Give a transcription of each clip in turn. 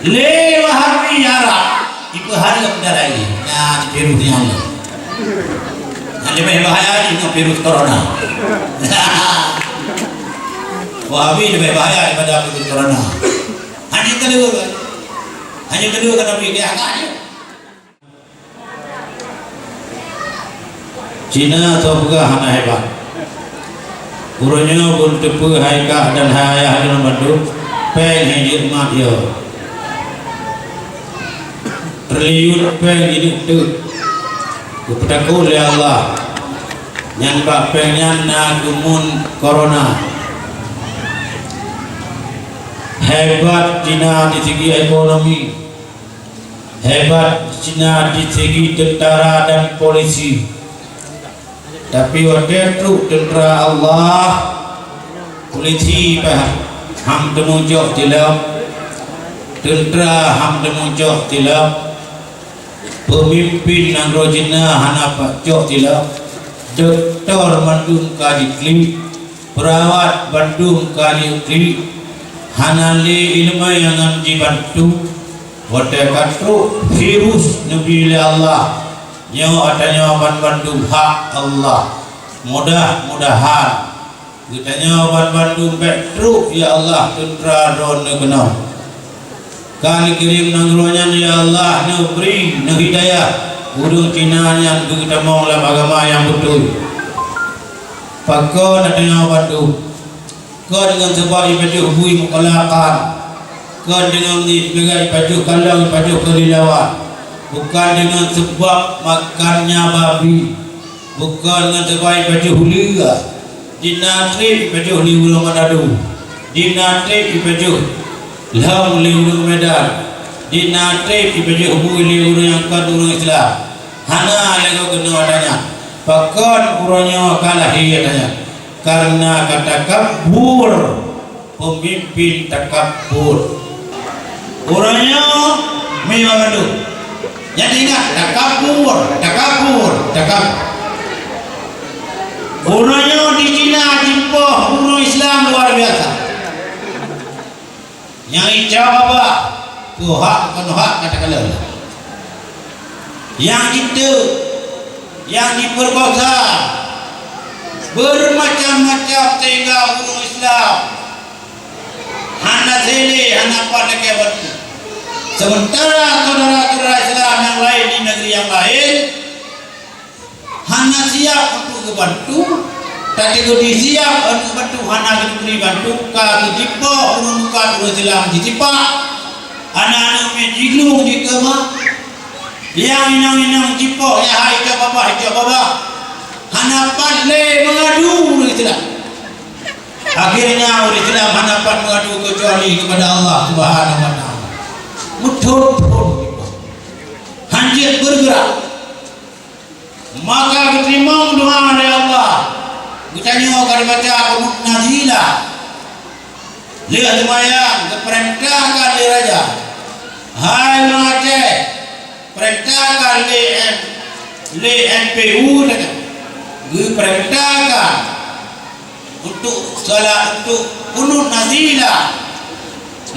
Lewah hari Arab ibu hari kepada lagi nah di virus yang Allah yang lebih bahaya dengan virus corona. Wahabi lebih bahaya daripada virus corona. Hanya kedua kan Nabi dia agaknya Cina atau bukan hana hebat urutnya pun tepu haika dan hayah dalam bantu peng hijir mat dia terliut peng hidup tu kepada ku oleh Allah yang pak pengnya na gumun corona hebat Cina di segi ekonomi hebat Cina di segi tentara dan polisi tapi waktu itu tentara Allah polisi ham temujuk tilap tentara ham temujuk tilap pemimpin Nangrojina hana pacok tilap doktor Bandung kali klik perawat Bandung kali klik hana li ilmu yang dibantu waktu itu virus Nabi Allah nyawa adanya Bandung hak Allah mudah-mudahan kita nyawa Bandung petru ya Allah tentera ron kenal kali kirim nanggronya ya Allah beri hidayah udung Cina yang kita mau dalam agama yang betul pakon adanya Bandung kau dengan sebab ibadah hubui mukalakan kau dengan ibadah kalau ibadah kelilawat bukan dengan sebab makannya babi bukan dengan sebab ibadah huliga dinatri ibadah huliga Manado dinatri ibadah lam liurung Medan dinatri ibadah hubui liurung yang kadurung Islam hana lego kena adanya pakon urangnya kalah hiyatanya karena kata kabur pemimpin takabur orangnya Manado jadi ingat takabur orangnya di Cina jimpoh bunuh Islam luar biasa yang hijau apa tuh hak katakanlah yang itu yang diperkosa bermacam-macam tinggal bunuh Islam hana sini hana pada kebat sementara saudara-saudara Islam yang lain di negeri yang lain hana siap untuk bantu tapi kalau siap untuk bantu hana diberi bantu kaki jipa muka Islam ditipak anak-anak menjilung di kemah yang inang-inang jipa ya hai bapa hana pandai mengadu Islam akhirnya Islam hana pandai mengadu kecuali kepada Allah Subhanahu wa taala mudah hancur bergerak maka diterima doa oleh Allah kita nyawa kali baca kunut nazilah lihat lumayan keperintahkan di raja hai Aceh perintahkan li NPU diperintahkan untuk salat untuk kunut nazilah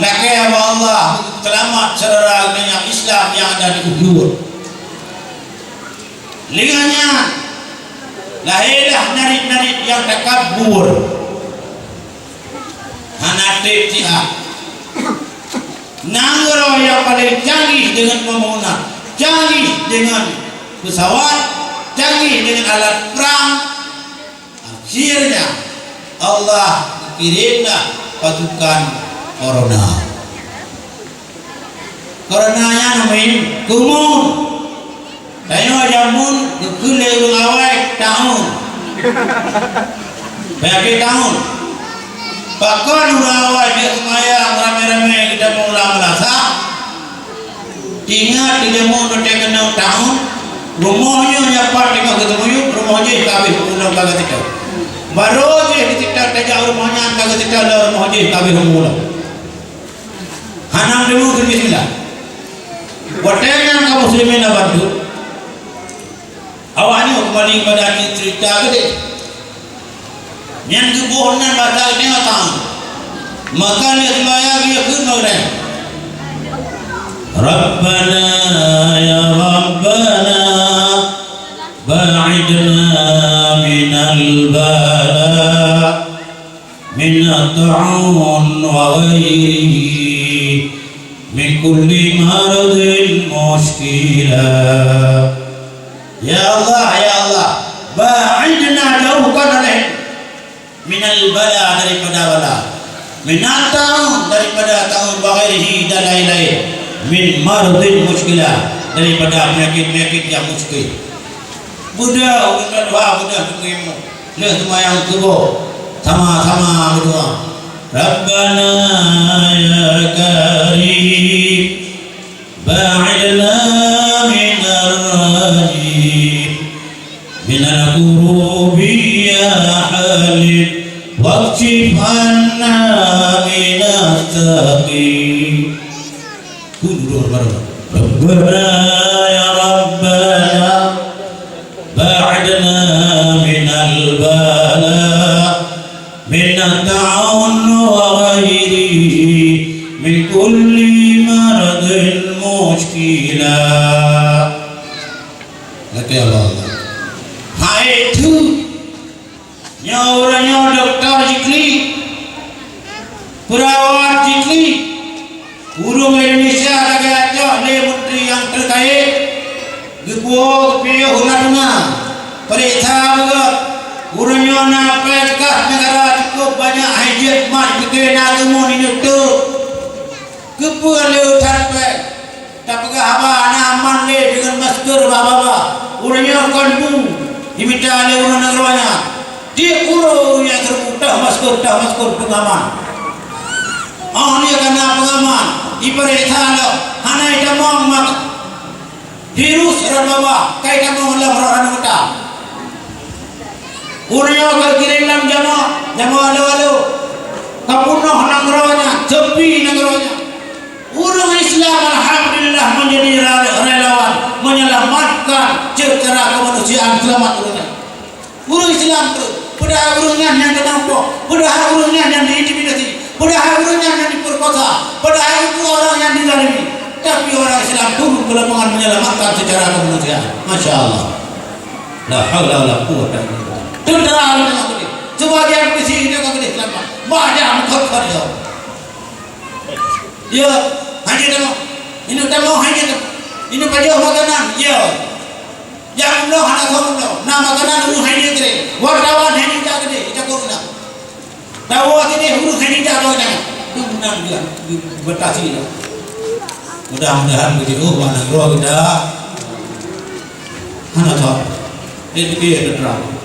laki Allah selamat saudara yang Islam yang ada di Ubud linganya lahirlah narik-narik yang takabur hanatik siap nanggro yang paling canggih dengan pembangunan canggih dengan pesawat canggih dengan alat perang akhirnya Allah kirimlah pasukan Coronanya namanya kumun tayo jamun kekule ngawai tahun bagi tahun pakon ngawai dia semayang rame-rame kita mau melasa tinggal di jamun bertekenau tahun rumahnya nyapat dengan ketemu rumahnya kabeh ulang kagak tidak baru dia kita tajak rumahnya kagak tidak rumahnya kabeh ulang hanam dulu ke bismillah watenya kaum muslimin bantu awalnya kembali kepada cerita gede yang kebohongan batalnya tahu maka dia sembahyang dia ke orang Rabbana ya Rabbana ba'idna minal bala minat ta'un wa ghairihi min kulli maradin mushkilah. Ya Allah, ba'idna jauhkan oleh minal bala daripada bala, minat ta'un daripada ta'un wa ghairihi dan lain-lain, min maradin mushkilah daripada penyakit-penyakit yang muskil. Buddha berdoa, Buddha tukimu lihat semua yang tubuh sama-sama berdoa. Rabbana ya Karim ba'idna minar rajim minal kurubi ya Halim waqtif anna minas taqim. Kundur baru Rabbana ya Rabbana ba'idna minal bala minat ta'un wa ghairihi min kulli maradin mushkilah. Lagi Allah. Hai tu nyauranya dokter Jikli, perawat Jikli, guru Indonesia lagi ajak le menteri yang terkait gebuah pilih hunarna periksa juga gurunya napkah negara cukup banyak hajat mat bikin agama ni tu kepuan le tarpek tak pegah apa aman le dengan masker baba gurunya kondu diminta le urang negaranya dia guru yang terbuka masker pengaman ni kena pengaman iperiksa lo hanai damang mak virus baba kai damang lah orang muda. Urang berkirim dalam jamaah lalu kapunuh negara sepi negaranya. Urang Islam alhamdulillah menjadi relawan menyelamatkan cakera kemanusiaan selamat urangnya. Urang Islam tu pada urangnya yang terdampak, pada urangnya yang diintimidasi, pada urangnya yang diperkosa, pada itu orang yang dizalimi. Tapi orang Islam turun ke lapangan menyelamatkan secara kemanusiaan. Masya Allah. La haula wala quwwata illa billah. Tentara dengan ini, sebagian polisi dengan ini selamat. Banyak mengkor dia. Ya, hanya demo. Ini demo hanya demo. Ini pajak makanan. Ya. Yang belum anak kamu. Nama makanan huru hanya kere. Wartawan hanya tak kere. Kita koruna. Dakwah ini huru hanya tak kere. Itu benar dia. Bertasi dia. Mudah-mudahan begitu. Mana roh kita. Hana tahu. Ini dia terang.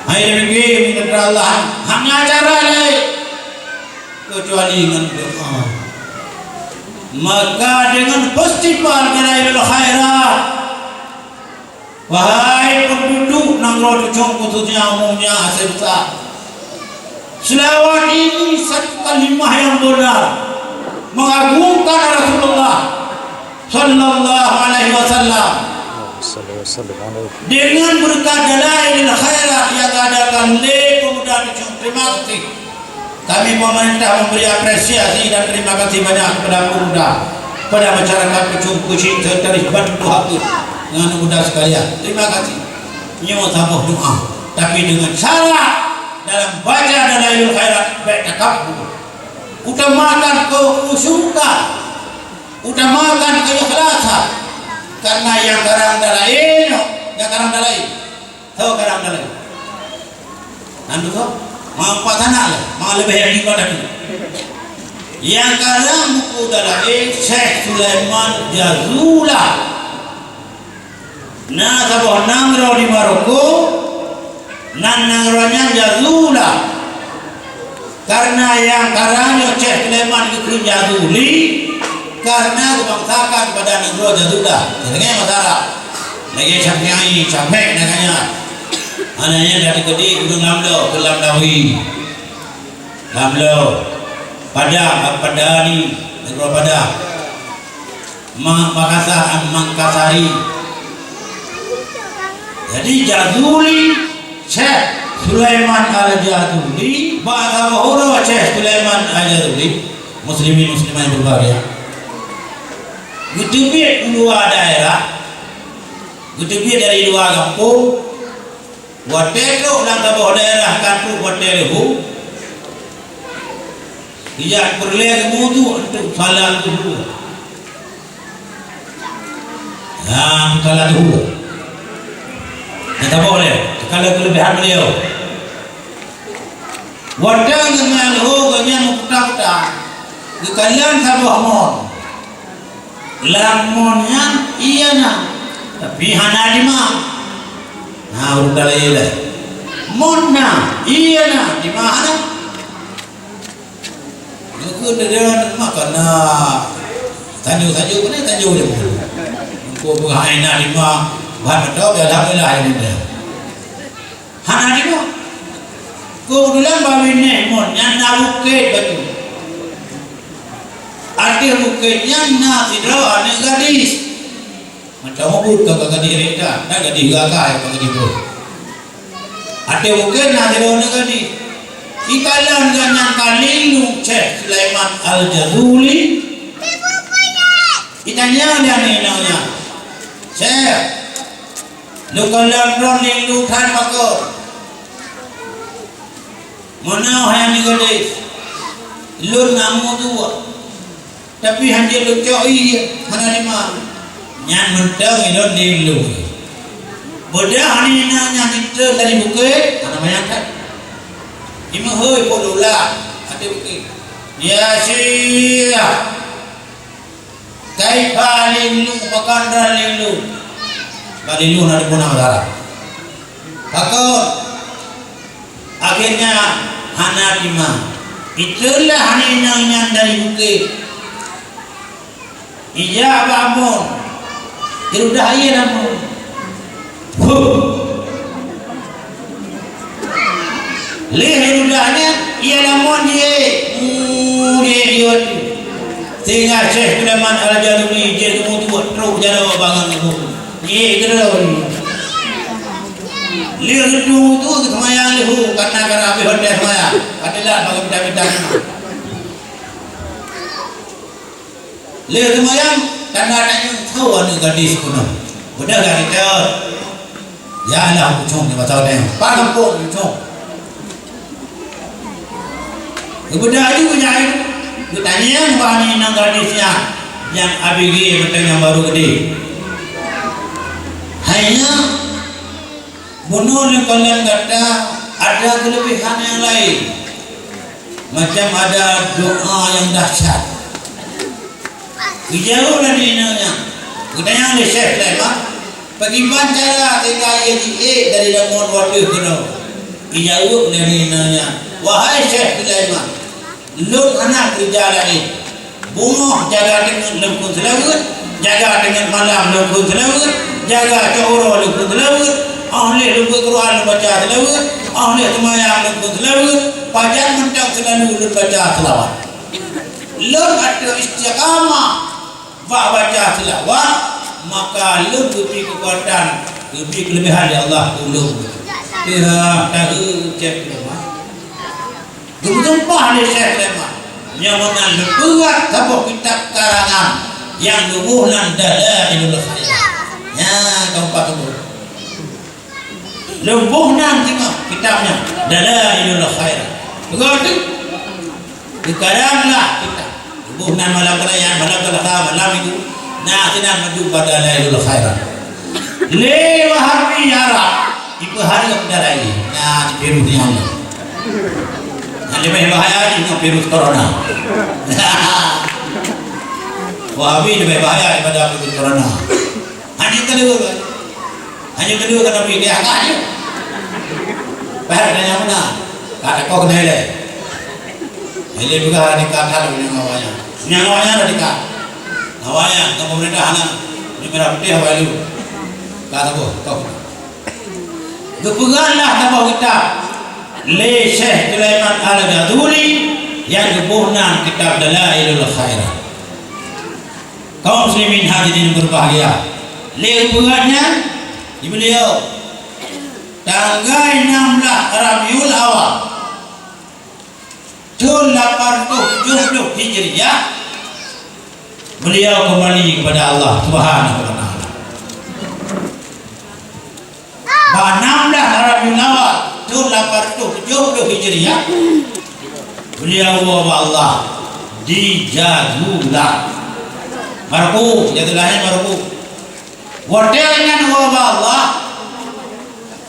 Hai begini minta Allah hanya cara lain kecuali dengan doa. Maka dengan festival Dalailul Khairat, wahai penduduk Nanggro Ducong khususnya umumnya Aceh Besar, selawat ini satu kalimah yang benar mengagungkan Rasulullah Sallallahu Alaihi Wasallam. Dengan berkat Dalailul Khairat yang adakan le pemuda Ducong. Terima kasih. Kami pemerintah memberi apresiasi dan terima kasih banyak kepada pemuda, pada masyarakat Ducong Kuching terus bantu hati dengan pemuda sekalian. Terima kasih. Nyawa tambah doa, tapi dengan syarat dalam baca Dalailul Khairat baik takabur. Utamakan kekhusyukan, utamakan keikhlasan. Karena yang karang dalail, tahu karang dalail. Nanti tu, mampu tanah le, malah lebih yang dikau tu. Yang karang buku dalail Syekh Sulaiman Jazula. Nah, sabah Nanggro di Maroko, Nanggro-nya Jazula. Karena yang karangnya Syekh Sulaiman itu Jazuli. Karena dibangsakan pada Nanggro Jazula. Jadi masalah. Lagi sampai sampai nakanya. Anaknya dari gede Gunung Lamlo ke Lamdawi. Lamlo, Padang, Padani, Nanggro Padang. Makassar, Mangkasari. Jadi Jazuli Syekh Sulaiman Al-Jazuli, bahasa Bahura Syekh Sulaiman Al-Jazuli, muslimin muslimah yang berbahagia. Getebit luar daerah, getebit dari luar kampung, waterok lang tabah daerah kantuk waterhu, ia perlu kemudu untuk salam tu. Kalau tu, kita boleh. Kalau kelebihan beliau, water dengan ho ganyan muka-muka, kekalian sabah mon, lamonnya iya na, tapi hana lima, udah lele, monna iya na, di mana? Aku dah makan na, tanjung mana tanjung je pun. Kau bukan hina lima, bahan betul dia dah bela ini dia. Hana lima, kau dulu bawa ni mon, yang nak bukit betul. Ada bukitnya nak tidak ada gadis. Macam apa kau gadis reda, nak gadis gagah apa gadis tu. Ada bukit nak tidak ada gadis. Ikalan ganyan kalilung Syekh Sulaiman Al-Jazuli. Itanya dia ni namanya. Syekh, lu kalan roning lu kan makor. Mana yang ni gadis? Lu namu dua. Tapi hanya lu coi hana lima. Nyan mentang ilon ni lu. Bodah hani nanya kita dari bukit, ana mayangkan. Ima hoi polula ada bukit. Ya Syekh. Kaifa lilu pakandra lilu. Balilu nak dipunang darah. Takut. Akhirnya hana lima. Itulah haninanya dari bukit. Iya bangun. Irudah iya namun. Lihat udahnya ia namun dia dia sehingga Syekh Sulaiman Al-Jazuli dia kemudian terus jalan bangang itu dia kerana lihat itu semayang itu karena api hotel semayang adalah bagi bidang lihat semayang karena adanya tahu ada gadis kuno benar gadis itu ya lah pucung ni macam ni pak kampung pucung kemudian itu punya itu ditanya bahani nang gadisnya yang ABG betul yang baru gede hanya bunuh yang kalian kata ada kelebihan yang lain macam ada doa yang dahsyat dijauh dari inanya ditanya oleh Syekh Sulaiman bagaimana cara kita dari lamun waktu kuno dijauh dari inanya wahai Syekh Sulaiman lu anak berjalan bunga jaga dengan lembut selawat jaga dengan malam lembut selawat jaga coro lembut selawat ahli lembut Quran baca selawat ahli semayang lembut selawat pajan mentang selalu baca selawat lu ada istiqamah baca selawat maka lu lebih kekuatan lebih kelebihan ya Allah ulung dia tahu cek Gempa oleh Syekh Sulaiman yang menandung berat sebuah kitab karangan yang lubuhnan Dalailul Khairah. Ya, keempat itu. Lubuhnan tengok kitabnya Dalailul Khairah. Begitu. Dikaranglah kitab. Lubuhnan malam kerajaan, malam kelakar, malam itu. Nah, tidak menjumpa Dalailul Khairah. Lewa hari Arab. Ibu hari kepada ini. Nah, di Peru ni Allah. Lebih bahaya dengan virus corona. Wahabi lebih bahaya daripada virus corona. Hanya kedua kan Nabi dia aja. Bahaya yang mana? Kata kau kena hele. Hele juga ada kata dengan awalnya. Yang awalnya ada dekat. Awalnya ke pemerintahan ini berarti awal itu. Kata kau. Kepeganlah tabah kita. Le Syekh Sulaiman Al-Jazuli yang kebunan kitab Dalailul Khairah. Kaum muslimin hadirin berbahagia. Le kebugannya di beliau tanggal 16 Rabiul Awal tahun 870 Hijriah beliau kembali kepada Allah Subhanahu wa taala. Pada 16 Rabiul Awal tahun 870 Hijriah, beliau wa Allah di Jazula. Marfu, jatulah marfu. Wadanya wa Allah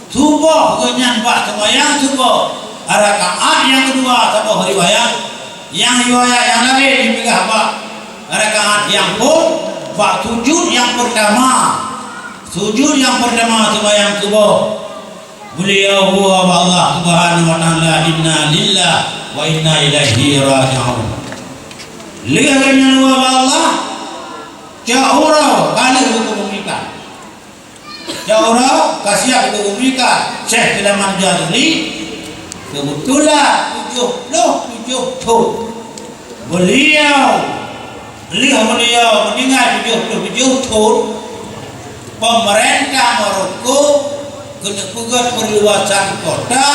subuh kenyan pak sembahyang subuh. Rakaat yang kedua sabuh riwayat, yang riwayat yang lain juga pak rakaat yang pun pak sujud yang pertama. Sujud yang pertama sembahyang subuh. Beliau wa Allah Subhanahu wa taala inna lillahi wa inna ilaihi raji'un. Lihatnya wa Allah jauh kali hukum ikan. Jauh kasih hukum ikan. Syekh Sulaiman Jazuli kebetulan 77 beliau meninggal 77 tahun. Pemerintah Maroko kena pugar perluasan kota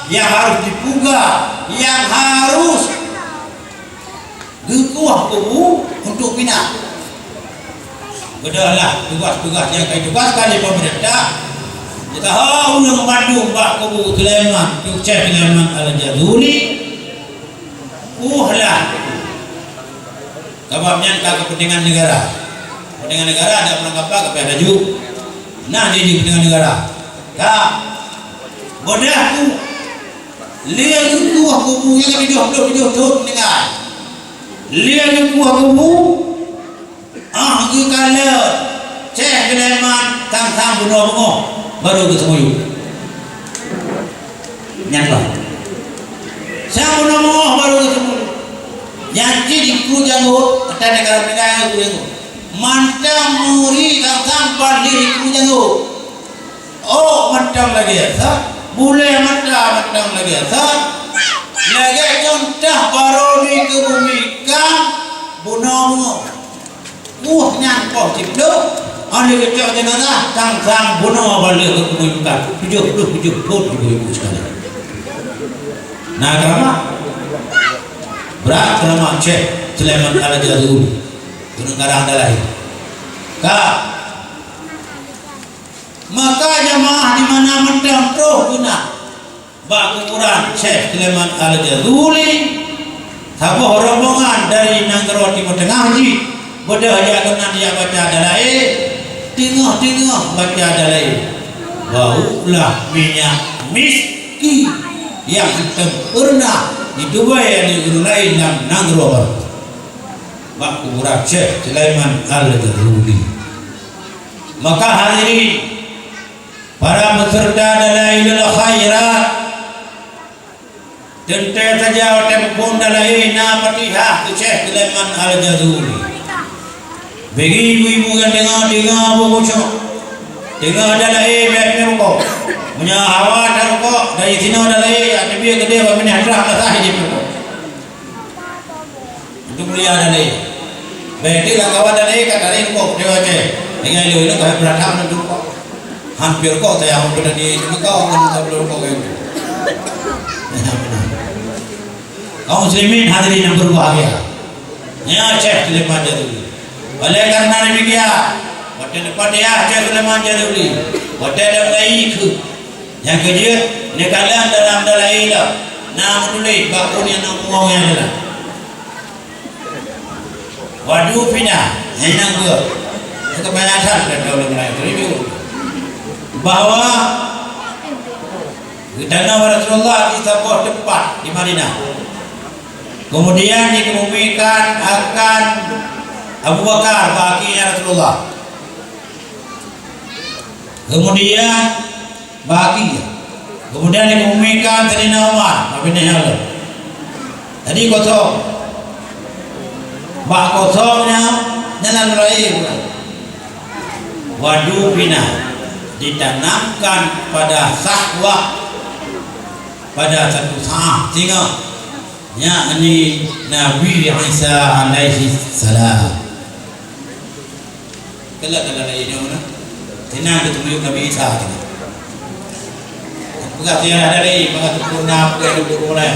yang harus dipugar, yang harus dikuah kubu untuk bina. Bedahlah tugas-tugas yang kaya tugas kali pemerintah. Kita tahu yang membantu Pak Kubu Sulaiman, Syekh Sulaiman Al-Jazuli. Lah. Sebabnya kepentingan negara. Kepentingan negara ada penangkapan kepada ju. Nah, jadi kepentingan negara. Tak. Bodahku. Lihat itu kubu yang hidup meninggal. Lihat itu kubu. Kalau Syekh Sulaiman tang bunuh baru ketemu nyata. Saya bunuh baru ketemu. Yang jadi ku janggut ada negara itu. Mantap muri tang balik ku janggut. Oh mantap lagi ya. Boleh mantap lagi ya. Lagi contoh baru dikebumikan bunuh. Nyangkok cipta ada kecil jenazah sang bunuh balik ke kebumikan 77 tahun ibu-ibu sekalian. Nah kerana berat kerana Syekh Sulaiman Al-Jazuli Gunung Karang Dalai maka jamaah di mana mendam terus guna bak kuburan Syekh Sulaiman Al-Jazuli sabuh rombongan dari Nanggero Timur Tengah ji bodoh aja kena dia baca dalai tengah baca dalai baulah minyak miski yang pernah didubai di Brunei dan Nanggro bak kuburan Syekh Sulaiman Al-Jazuli. Maka hadirin para peserta dalailul khairat tentu saja tempun dalai na Fatihah Syekh Sulaiman Al-Jazuli. Bagi ibu-ibu yang dengar buku dengar dalai biar kok punya awak kok dari sini dalai ada biar gede apa ni hadrah lah saja kok untuk mulia dalai baik lah kawan dalai kat dalai kok dia aja dengan itu kau beratang untuk kok hampir kok saya mau berani kau kan belum kau itu kaum muslimin hadirin yang berbahagia ya Syekh Sulaiman Jazuli. Oleh karena demikian, waktu depan dia Syekh Sulaiman Jazuli, waktu ada baik yang kerja nekalan dalam dalai dah, nama tulis bakun yang ngomong yang adalah. Waduh pindah, henang gua, kebanyakan dan dalam lain review bahwa dana Rasulullah di sebuah tempat di Madinah, kemudian dikemumikan akan Abu Bakar baginya Rasulullah. Kemudian dikemumikan Sayyidina Umar bin Khattab. Tadi kosong. Bak kosongnya jalan raya. Wadu bina ditanamkan pada sahwah pada satu saat sehingga yakni Nabi Isa alaihi salam. Kalau lain mana? Tenang ketemu Nabi Isa. Bukan dia dari mengatakan purna ke mulai.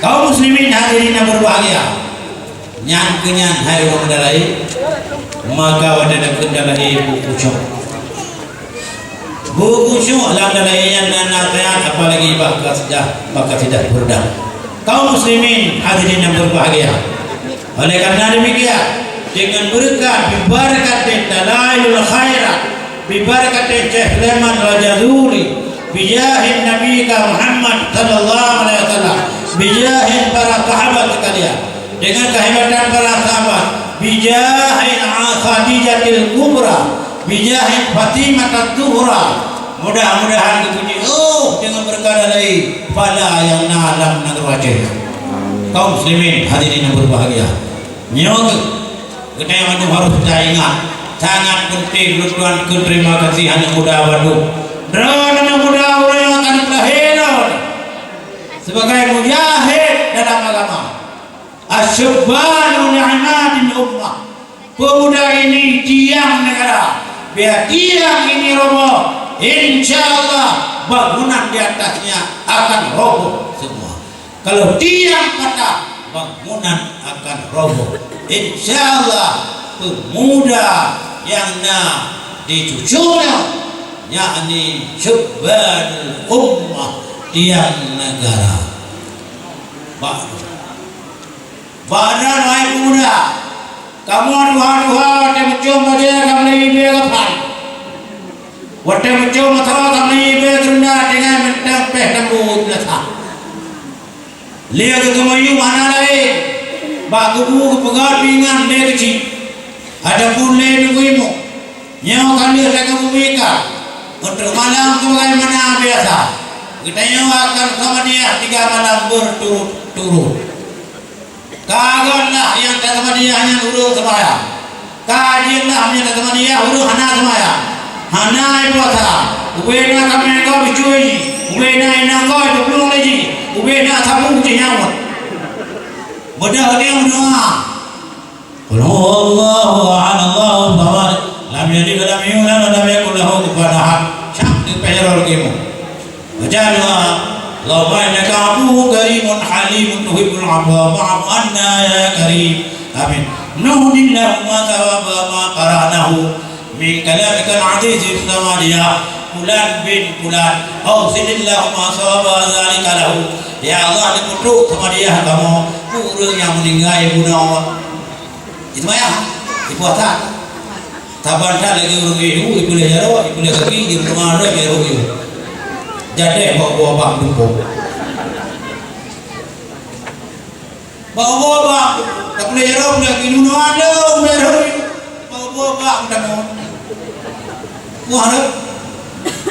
Kaum muslimin hadirin yang berbahagia. nyan kenyan hai orang dalai maka wadana kendalai buku syok lam dalai yang nanayan apalagi bakal tidak berdam. Kaum muslimin hadirin yang berbahagia, oleh karena demikian dengan berkat bibarakat dalailul khairat bibarakat Syekh Sulaiman Rajazuri bijahin Nabi Muhammad sallallahu alaihi wasallam bijahin para sahabat sekalian dengan kehebatan para sahabat bijahin Khadijatul Kubra bijahin Fatimah Az-Zuhra mudah-mudahan dipuji dengan berkah lain pada yang alam negara Aceh. Kaum muslimin hadirin yang berbahagia, nyok kita yang harus kita ingat sangat penting lutuan terima kasih hanya mudah waduh dan mudah orang yang akan dilahirkan sebagai mujahid dalam agama. Asyubanu ni'matin ummah, pemuda ini tiang negara, biar tiang ini roboh, insyaallah bangunan di atasnya akan roboh semua. Kalau tiang patah, bangunan akan roboh. Insyaallah pemuda yang dicucunya yakni syubbanul ummah, tiang negara. Badan wahai pemuda, kamu aduha temcom baca kamu ibe kapan? Wate temcom matara kamu ibe terunda dengan mentang peh kamu belasa. Lihat kamu mana lagi? Bagubu pegat pingan dia kecil. Ada pun lain nungguimu. Nyawa kali ada kamu mika. Untuk malam bagaimana biasa. Kita nyawa akan sama dia 3 malam berturut-turut. Kagaklah yang tak sama dia hanya huruf semaya. Kajilah hanya tak sama dia huruf hana semaya. Hana ibuata. Ubena kami kau bicui. Ubena ina kau itu belum lagi. Ubena sabung cinyawat. Mudah dia berdoa. Qul huwallahu ahad Allahu samad lam yalid wa lam yulad wa lam yakul lahu kufuwan ahad. Syamti pehero kimu. Bacalah Allahumma innaka afuwwun karimun halimun tuhibbul afwa fa'fu anna ya karim. Amin. Nuhdillahumma thawaba ma qara'nahu min kalamika al-aziz as-samadiyah fulan bin fulan awsilillahumma thawaba dzalika lahu. Ya Allah, dikutuk sama dia kamu kurang yang meninggal guna Allah. Itu maya dipuasa. Tabanta lagi urung ibu boleh jaro, boleh kaki di rumah ada jaro ibu. Jadi bawa bang dumpuk. Bawa bang, tak boleh jaro boleh kaki guna ada jaro. Bawa bang dapat. Muharap.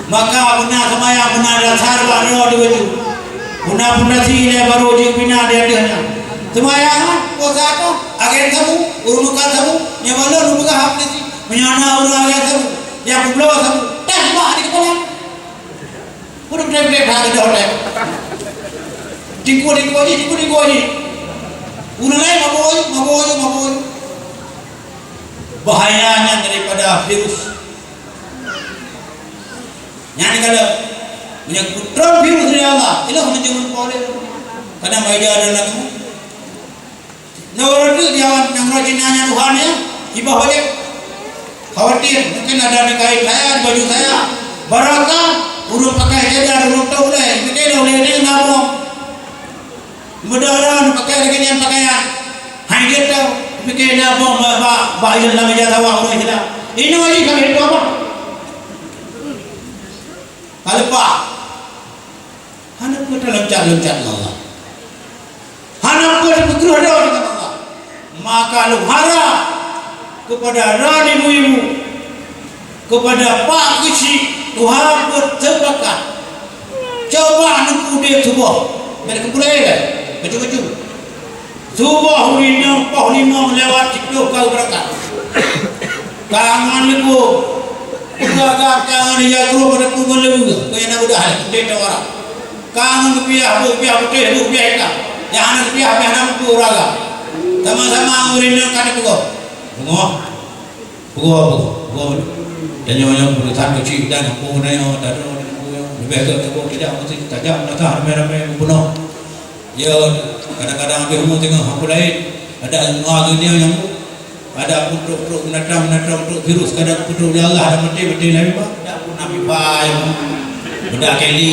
Maka benar semaya benar dasar baru diwujud. Punah-punah sini baru je bina dia dia. Sembayangan puasa tu agen kamu, urumukan kamu, nyawala urumukan hak ni. Menyana urang agen kamu, yang belum kamu. Dah bah di kepala. Pun boleh dah ada orang. Tiku ni. Urang lain maboi. Bahayanya daripada virus. Yang kalau yang putra virus dari Allah, ilah menjadi boleh. Kadang baca ada lagu. Nawar itu dia yang rajin nanya Tuhan ya, ibadah balik. Khawatir mungkin ada kain saya, baju saya, barakah, urut pakai jajar, urut tahu leh, pakai oleh dia ngabung. Mudah-mudahan pakai lagi yang pakaian, hanya tahu pakai ngabung, bahaya dalam jasa wang orang kita. Ini wajib kami itu apa? Kalau pak. Anak kita loncat-loncat Allah. Anak kita bergerak dengan Allah. Maka lu harap kepada rani ibu-ibu, kepada pak kecil, Tuhan berterbakat. Coba anak dia tubuh. Mereka boleh kan? Baju-baju. Tubuh minum, poh limau lewat cikgu kau berangkat. Kangen lebu. Buka kangen dia keluar pada kubur lebu. Kau yang nak mudah, dia orang. Kangen kepiah putih, kepiah hitam. Jangan kepiah nama puraga. Sama-sama urinnya kan pukul. Pukul. Dan yang berusaha kecil dan pukul yang tak ada lebih ke pukul tidak mesti tajam, nak rame-rame bunuh. Ya kadang-kadang dia umur tengah aku lain. ada dunia yang ada putruk menatang untuk virus kadang putruk dia Allah ada mati lagi pak ada pun nabi pai budak kali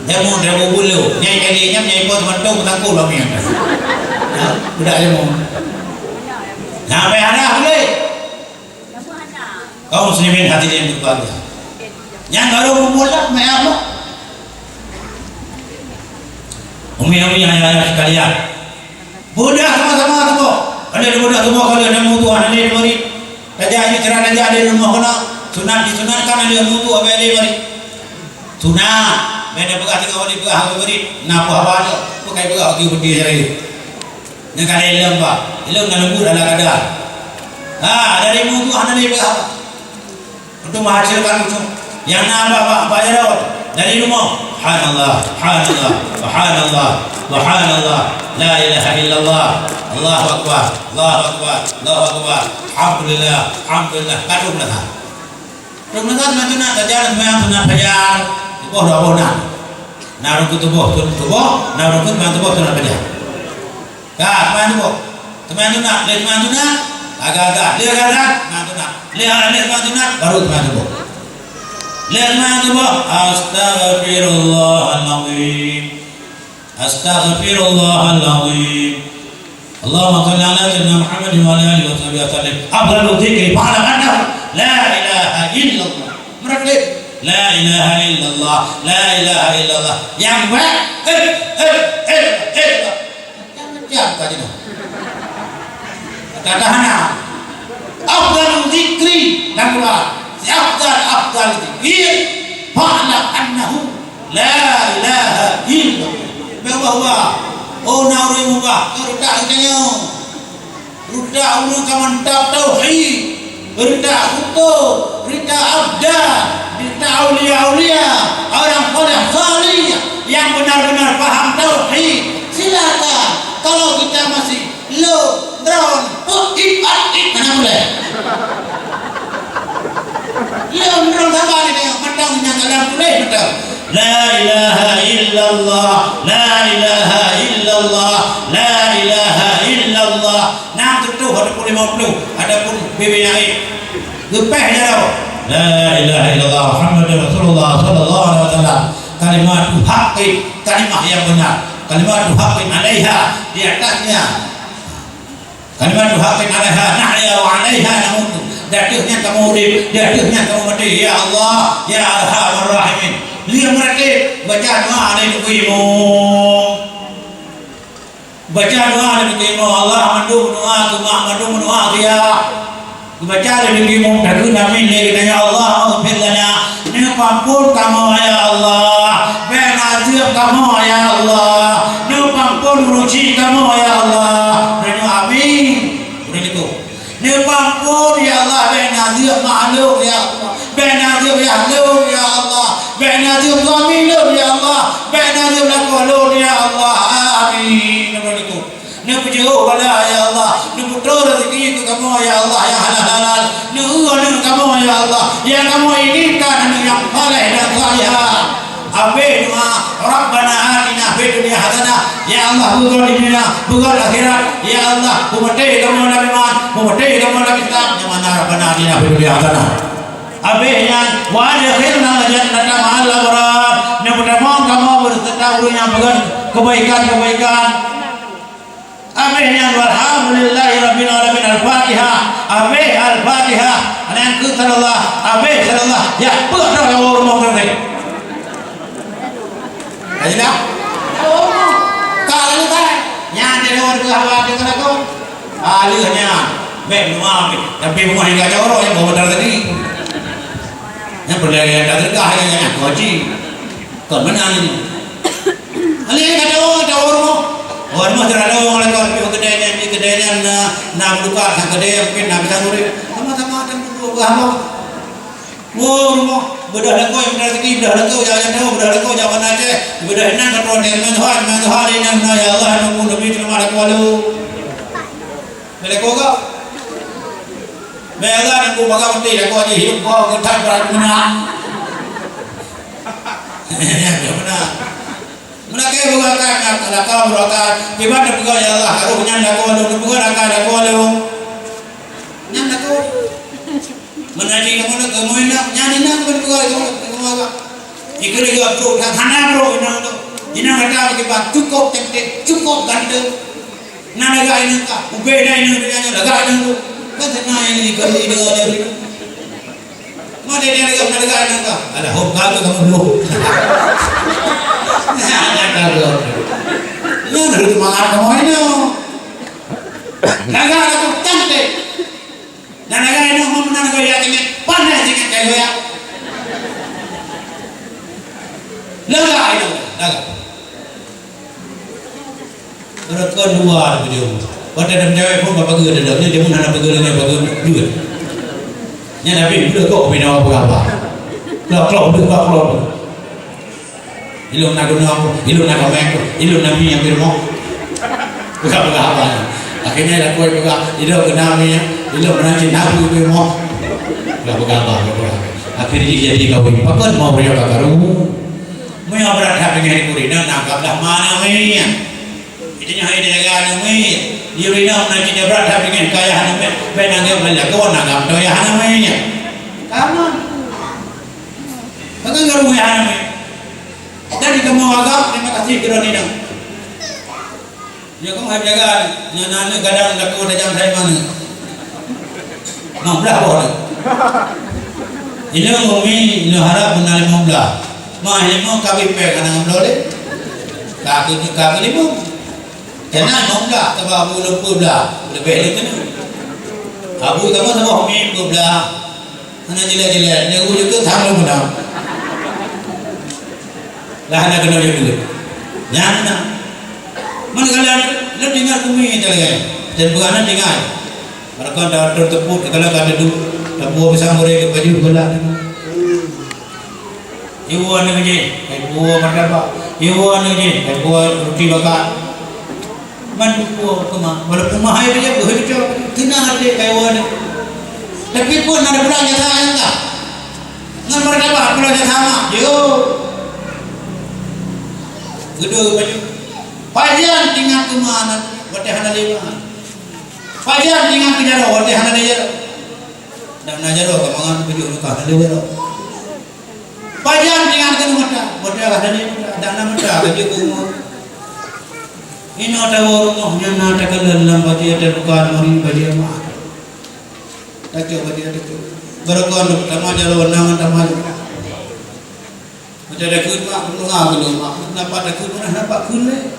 demo bulu nyai kali nyai pun mentung tangkul lah mian budak demo nah ada boleh kaum muslimin hadirin berbahagia yang baru memulai mai apa umi ayah sekalian budak sama-sama tu ada budak semua kalau ada mutu ada ni mari raja ini cerah raja ada rumah kena sunat disunatkan ada mutu apa ada mari sunat beda bekas tiga hari bekas hari beri napa apa ada pakai bekas di budi hari ni kan ilmu pak ilmu nak lembut ada kadar dari mutu ada ni bekas untuk menghasilkan itu yang nak apa aja dah dari rumah subhanallah subhanallah subhanallah la ilaha illallah Allahu akbar Allahu akbar Allahu akbar alhamdulillah alhamdulillah kadung dah rumah macam nak jalan memang sunat fajar tubuh dah bona narung tubuh narung tubuh sunat fajar teman sunat agak-agak dia agak sunat teman sunat baru teman tubuh Astaghfirullahaladzim Allahumma salli ala sayyidina Muhammad wa ala alihi wa sahbihi wasallam afdalu dzikri fa'lam annahu la ilaha illallah mereka la ilaha illallah la ilaha illallah yang baik jangan diam tadi dah kata hana afdalu dzikri dan pula afdal dzikir fa'lam annahu la ilaha illallah bahwa oh nauri muka rudak kanyo rudak ulun ka mantap tauhid rudak utuh rudak abdan rudak aulia orang salih yang benar-benar paham tauhid silakan kalau kita masih low down mana boleh low down sama ni mentang yang kalian boleh betul La ilaha illallah La ilaha illallah La ilaha illallah Nam tentu ada pun 50 ada pun BBI gepeh dia tau La ilaha illallah Muhammad Rasulullah sallallahu alaihi wasallam kalimat haqqi kalimah yang benar kalimat haqqi alaiha di atasnya kalimat haqqi alaiha nahya wa alaiha namut dadahnya kamu urip dadahnya kamu mati ya Allah ya arhamar rahimin lihat mereka baca doa ada di kuimu baca doa ada di kuimu Allah mandung doa cuma mandung doa dia baca ada di kuimu takut namin lagi ya Allah firlana ni pampun kamu ya Allah benazir kamu ya Allah ni pampun ruci kamu ya Allah dan amin begitu ni pampun ya Allah benazir ma'lum ya Allah benazir ya Allah ya Allah benazir zamilun ya Allah benazir lakulun ya Allah amin begitu ni pujiu wala ya Allah ni putra rezeki itu kamu ya Allah yang halal ni uang kamu ya Allah yang kamu inginkan yang saleh dan salihah amin doa Rabbana atina fid dunya hasanah ya Allah bukan di dunia bukan akhirat ya Allah umatai kamu dalam iman umatai kamu dalam Islam yang mana Rabbana atina fid dunya hasanah abihnya wa adkhilna jannata ma'al abrar ni mudah-mudahan kamu berserta yang kebaikan abihnya walhamdulillahi rabbil alamin al-fatihah abih al-fatihah anan ku sallallahu abih sallallahu ya betul kamu rumah tadi aja kalau kan nyande orang hawa dengan aku alihnya memang tapi rumah yang enggak jauh yang bawa tadi yang berlari dari kahnya koji kon mana ni ali enggak jauh orang mah terada orang kalau kedainya na buka kedai mungkin nak bisa nguri sama-sama dan dua hamba rumah bedah leko yang rezeki bedah leko jangan tahu bedah leko jangan aja bedah nang katron dengan Tuhan ini ya Allah nunggu nabi terima kasih meleko kau Mela nunggu baga mati leko aja hidup kau ketat berat mana ya benar Menake bukan kalau kau berkata ibadah bukan ya Allah ruhnya nak kau lu bukan nak kau lu nyanda kau menaji kamu nak kamu nak nyani nak bukan kamu ikut juga bro hana bro ina kata ke ba cukup tek cukup ganda nana ga ina ka ubeda ina nya laga ina kan sana ini kalau ini ada mana dia laga ina ka ada hok ka kamu lu Ini harus makan kamu ini. Naga aku cantik. Naga ini mau naga ya tinggal panas tinggal kayu ya. Naga itu naga. Berat kedua video. Pada dalam cewek pun bapak gue ada dalamnya dia pun anak pegelannya bapak juga. Nya tapi udah kok bina apa? Klop. Ilmu nak guna, ilmu nak kamek, ilmu nabi yang bermo, bukan apa. Akhirnya dah kau juga ilmu guna nabi, ilmu nabi nabi bermo, bukan apa. Akhirnya jadi kawin. Pakai mau beri apa karu? Mau yang berat hati dengan kurina nangkap dah mana ni? Ini hanya dengan ni. Dia beri nama nanti dia berat hati dengan kaya ni. Benar dia belajar kau nangkap tu ya namanya. Kamu, pakai karu ya namanya. Dari kamu agak terima kasih kerana ini. Dia kamu harus jaga. Nana kadang laku dah jam saya mana. Mamlah boleh. Ini umi ini harap benar mamlah. Mah ini mau kami pegang boleh. Kaki ni pun. Jangan mamlah. Sebab abu lupa belah. Lebih itu ni. Abu kamu sama umi belah. Mana jelas. Dia juga tahu benar. Lah ada kena dia dulu. Jangan. Mana kalian nak dengar kami itu lagi? Dan bukan dengar. Mereka dah tertepuk kalau ada dulu. Tabu bisa mereka baju gelap. Iwan ni, ibu martabak. Iwan ni, ibu roti bakar. Man ibu kemana? Walaupun mahal dia begitu, kena ada iwan. Tapi pun ada perang jasa yang tak. Ngan martabak perang jasa sama. Yo. Gedung baju. Pajan tinggal ke mana? Wate hana lima. Pajan tinggal ke jaro. Wate hana jaro. Dan najaro kemangan baju luka hana jaro. Pajan tinggal ke mata. Wate hana lima. Dan nama mata baju kumur. Ini ada rumahnya nada kedalam baju ada luka mari baju mah. Tak jauh baju ada tu. Berkon sama jaro nangan sama. Macam ada kun mak, belum nampak ada kun, mana nampak kun le?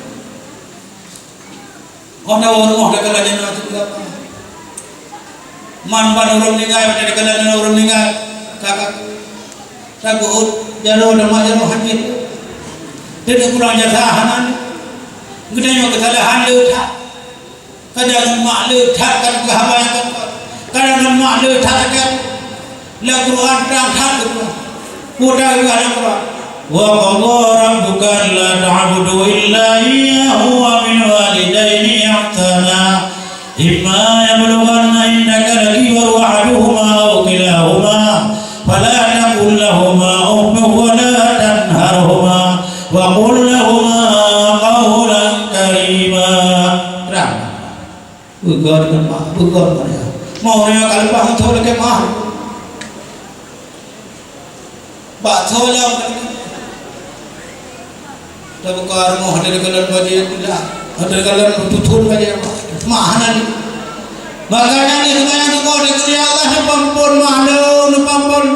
Orang dah kalau jangan tu berapa? Man orang meninggal, macam ada kalau orang meninggal, kakak, takut jaro nama jaro hanyut. Tidak pulang jasa hanan, kita yang kesalahan letak, kadang mak letak kan kehabayan kadang mak letak kan, lagu Quran terang tu, mudah juga Quran. وَقَضَى رَبُّكَ أَلَّا تَعْبُدُوا إِلَّا إِيَّاهُ وَبِالْوَالِدَيْنِ إِحْسَانًا إِمَّا يَبْلُغَنَّ عِندَكَ الْكِبَرَ أَحَدُهُمَا أَوْ كِلَاهُمَا فَلَا تَقُل لَّهُمَا أُفٍّ وَلَا تَنْهَرْهُمَا وَقُل لَّهُمَا قَوْلًا كَرِيمًا. Terang. Bukan mana. Mau yang kalau faham tahu lagi mah. Pak tahu lah. Dah buka rumah ada kalan baju pula, ada kalan tutun baju mahal ni. Makanya ni semuanya tu kau dekati Allah nampun mahal, nampun.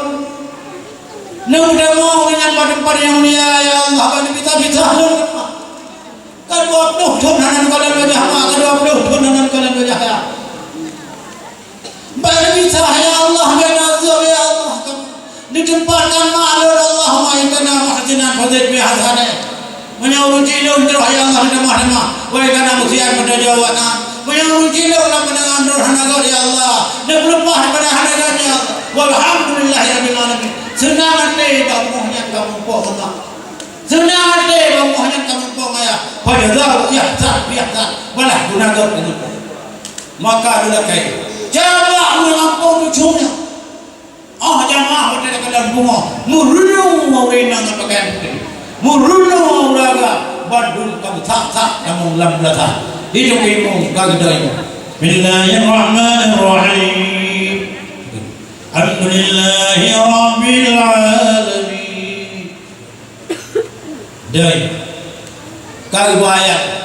Nuda mau dengan tempat yang mulia ya Allah bagi kita lu. Kan buat tutun hanan kalan baju mak, kan buat tutun hanan kalan baju ya. Bagi kita ya Allah benazir ya Allah. Ditempatkan mahal Allahumma inna muhsinan fadil bi hasanah. Menyuruh lo untuk ayah Allah nama-nama. Wahai kana musian pada jawaban. Menyuruh lo dalam pandangan durhana ya Allah. Dan berlepas pada hadapannya. Walhamdulillahirabbil alamin. Senang hati bamuhnya kamu Allah. Senang hati bamuhnya kamu ya. Pada zau ihsan. Balah gunakan dengan. Maka adalah kai. Jamaah mengampun ujungnya. Jamaah pada dalam bunga. Murung mau renang pakaian putih. Murunu uraga Bandung kamu tak kamu lam belata. Hidup imu kagedaimu. Bismillahirrahmanirrahim. Alhamdulillahi rabbil alamin. Dai. Kagedai ayat.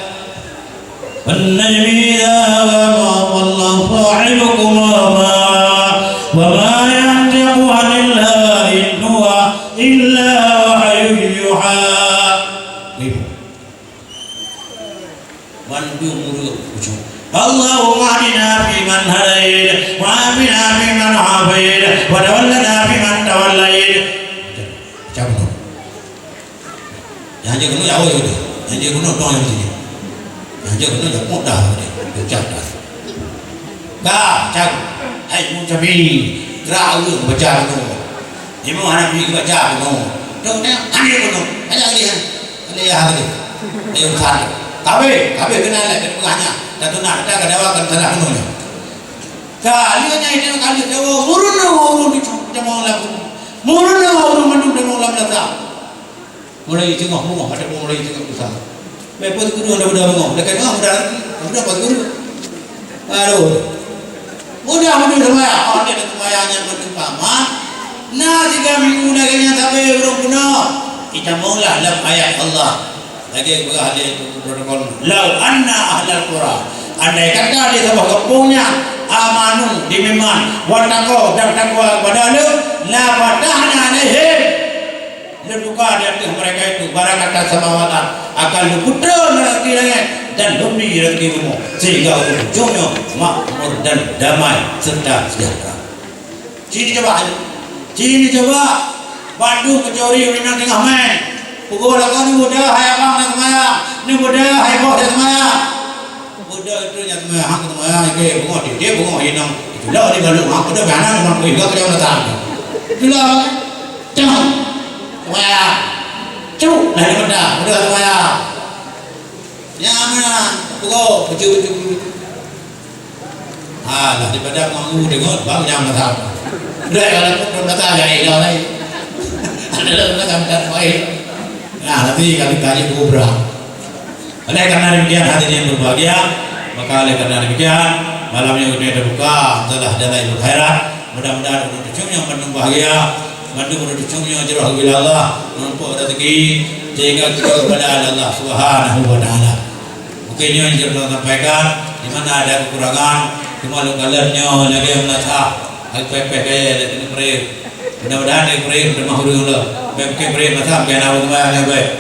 والنجم إذا هوى والله صاحبكما وما ينطق عن الهوى إن هو إلا وحي يوحى. اللهم اهدنا فيمن هديت وعافنا فيمن عافيت وتولنا فيمن توليت. Jangan kena jauh itu. Jangan kena dong yang sini. Jangan kena jauh mudah ni. Jauh. Kah, cak. Hai mucabi. Kerau baca tu. Ibu anak pergi baca tu. Dong ni, ani tu. Ada dia. Ada yang hari. Yang hari. Kabe kenal lah ketuanya. Dan tu nak ada kadawa kan salah tu. Kalinya ini kali jauh murun di cuma lah. Murun mandu dengan lah belaka. Mulai tengok rumah ada mulai tengok usaha. Lepas tu guru ada budak ngomong. Dekat ngomong budak pas guru. Aduh. Budak semua. Orang dia semuanya bertempama. Nah jika minggu naganya sampai belum penuh. Kita mula dalam ayat Allah. Lagi juga ada protokol. Lau anna ahlal qura. Andai kata di sebuah kampungnya amanu dimeman wattaqu dan takwa kepada Allah la fatahna alaihim. Buka di atas mereka itu barakatan samawatan akan luputra rezeki langit dan bumi rezeki bumi sehingga ujungnya makmur dan damai serta sejahtera. Sini coba Bandung kecuri ulinan tengah main pukul lakukan ni muda hai abang dan semaya ni muda hai bos dan semaya muda itu yang semaya hang semaya ke bunga dia bunga hinang itulah di Bandung hang muda mana memang juga kerja datang itulah jangan semaya cuk dari muda semaya yang mana pukul kecil lah daripada kamu dengar bang jangan datang udah kalau pun datang jadi dah lagi ada datang dan baik. Nah, nanti kali kaji berapa? Oleh karena demikian hadirin yang berbahagia, maka oleh karena demikian malamnya kita terbuka telah datang ilmu khairat. Mudah-mudahan untuk cucu yang penuh bahagia, untuk cucu yang jauh bila Allah, menumpuk rezeki sehingga kita kepada Allah Subhanahu Wa Taala. Mungkin yang kita sampaikan, di mana ada kekurangan, cuma lukalannya lagi menasah, agak kaya ini perih. Mudah-mudahan ini perih bermakhluk Allah. Mungkin beri masa biar awak semua yang baik.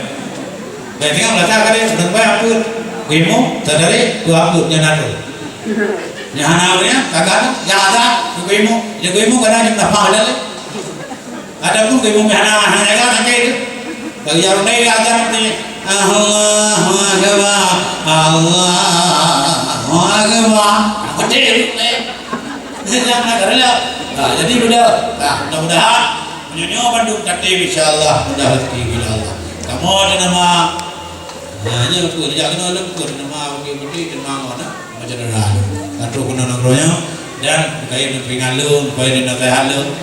Baik tinggal masa kali sudah baik aku imu sadari ku aku nyanatu. Nyana awalnya kagak ada imu kadang kita faham ada pun imu nyana hanya kan nanti itu. Bagi yang lain ajar nanti Allahu Akbar. Betul. Jangan kerja. Jadi mudah-mudahan Nyonya Bandung Katib insyaAllah mudah rezeki bila Allah. Kamu ada nama hanya aku jangan lupa nama bagi nama mana macam mana. Satu guna nombornya dan kaya pengalung kaya nasihat lu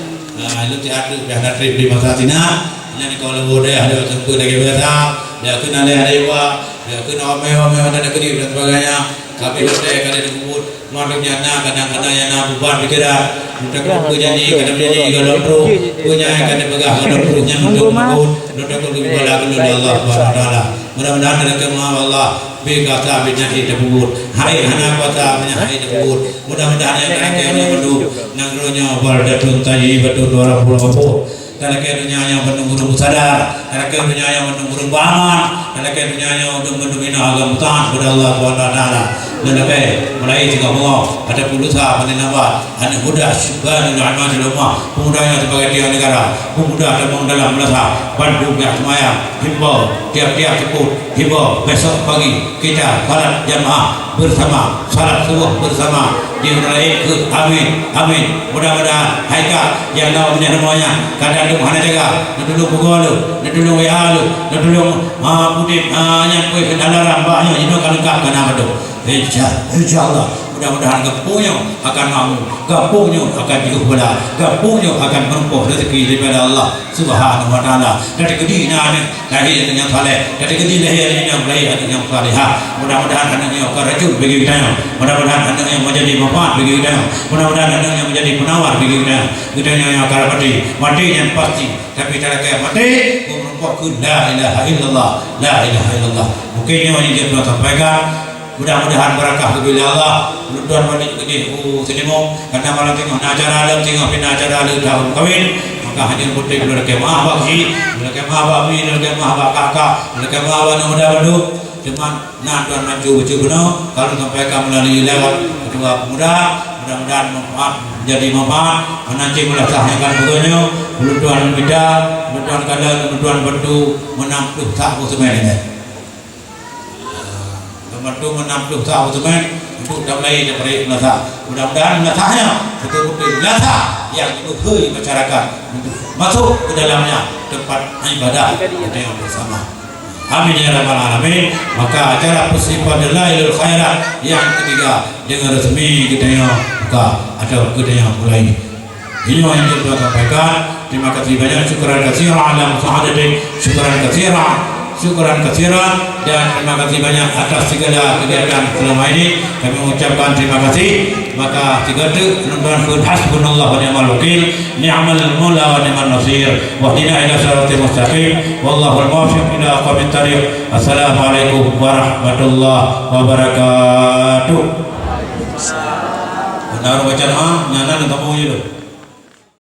tiada biasa trip di masa tina. Ini kalau boleh ada sempurna lagi biasa. Dia kena ada apa? Dia kena ome ada negeri dan sebagainya. Kami boleh kali disebut maknanya kadang-kadang yang beban pikiran. Kita kerjani kadang jadi kalau tu punya kadang begah kadang punya untuk kita berbala kepada Allah Subhanahu Wa Taala. Mudah-mudahan dengan kemah Allah berkata berjanji tersebut. Hari hana kata berjanji tersebut. Mudah-mudahan yang kadang yang berdua nanggronya berdatun taji betul 2020. Kalau kerana yang menunggu sadar, kalau kerana yang menunggu bangun, kalau kerana yang menunggu agama taat kepada Allah Subhanahu Wa Taala. Lebih mulai jika mau ada pulusa peninabat, ada muda syubhan ulama di rumah, pemudanya sebagai tiang negara, pemuda ada dalam melasa, Bandung yang semayang, himbau tiap-tiap sebut, himbau besok pagi kita salat jamaah bersama, salat subuh bersama. Diuraik amin mudah-mudahan haikal yang lawan punya semuanya kadang lu mana jaga dulu pukul lu dulu ya lu dulu putih hanya kue kendala rambaknya ini kalau kau kena betul insyaallah mudah-mudahan gapunya akan mampu, gapunya akan diubah, gapunya akan menempuh rezeki daripada Allah Subhanahu wa taala. Dari kedina ni lahir yang saleh, dari kedina lahir yang baik yang salihah. Mudah-mudahan anaknya akan rajin bagi kita, mudah-mudahan anaknya menjadi manfaat bagi kita, mudah-mudahan anaknya menjadi penawar bagi kita. Kita yang akan mati yang pasti, tapi tak akan mati merupakan la ilaha illallah, la ilaha illallah. Mungkin yang dia telah sampaikan. Mudah-mudahan barakah kepada Allah. Tuan balik gede senimo karena malam tengok acara alam tengok pina acara alam tahun kahwin, maka hadir putih keluar ke maaf baksi, keluar ke maaf babi, keluar ke maaf kakak, keluar ke maaf muda badu. Cuma nak tuan maju baca guna kalau sampaikan melalui lewat ketua pemuda, mudah-mudahan manfaat jadi manfaat menanti melaksanakan begini. Tuan bida, tuan kadal, tuan batu menampuh tak sebenarnya. Bantu menampuh tahu teman untuk damai daripada melasa. Mudah-mudahan melasanya betul-betul melasa yang diuhui masyarakat untuk masuk ke dalamnya tempat ibadah kita yang bersama. Amin ya rabbal alamin. Maka acara Festival Dalailul Khairat yang ketiga dengan resmi kita yang buka atau kita yang mulai. Ini yang kita sampaikan. Terima kasih banyak. Syukran katsiran ala musahadatik. Syukran katsiran. Syukuran katsiran dan terima kasih banyak atas segala kegiatan selama ini. Kami mengucapkan terima kasih. Maka tiga tu menurut hasbunallah wa ni'mal wakil, ni'mal maula wa ni'mal nasir, wahdina ila siratal mustaqim, wallahu al-muwaffiq ila aqwamit thariq. Assalamualaikum warahmatullahi wabarakatuh. Benar baca nyana dan tamu je.